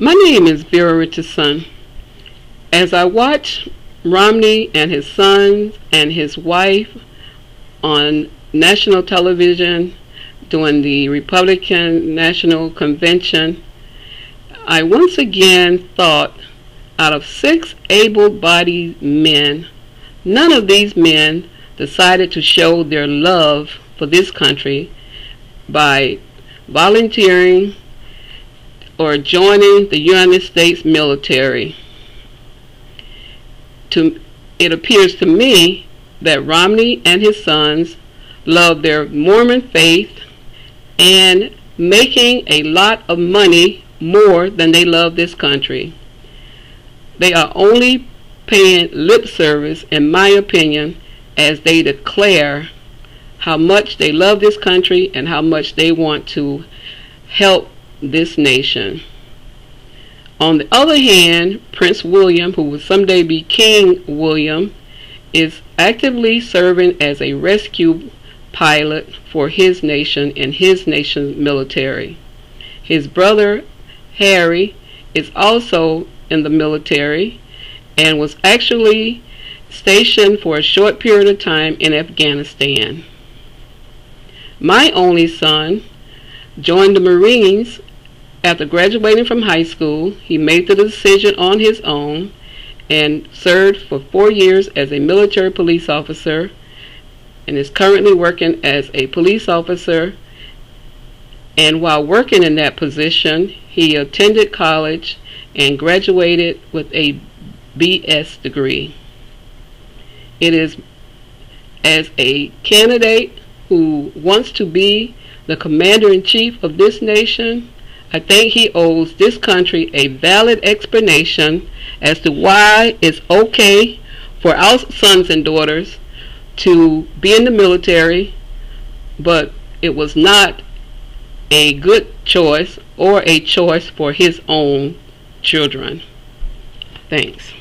My name is Vera Richardson. As I watch Romney and his sons and his wife on national television during the Republican National Convention, I once again thought, out of 6 able-bodied men, none of these men decided to show their love for this country by volunteering or joining the United States military. It appears to me that Romney and his sons love their Mormon faith and making a lot of money more than they love this country. They are only paying lip service, in my opinion, as they declare how much they love this country and how much they want to help this nation. On the other hand, Prince William, who will someday be King William, is actively serving as a rescue pilot for his nation and his nation's military. His brother Harry is also in the military and was actually stationed for a short period of time in Afghanistan. My only son joined the Marines after graduating from high school. He made the decision on his own and served for 4 years as a military police officer and is currently working as a police officer. And while working in that position, he attended college and graduated with a BS degree. It is as a candidate who wants to be the commander-in-chief of this nation, I think he owes this country a valid explanation as to why it's okay for our sons and daughters to be in the military, but it was not a good choice or a choice for his own children. Thanks.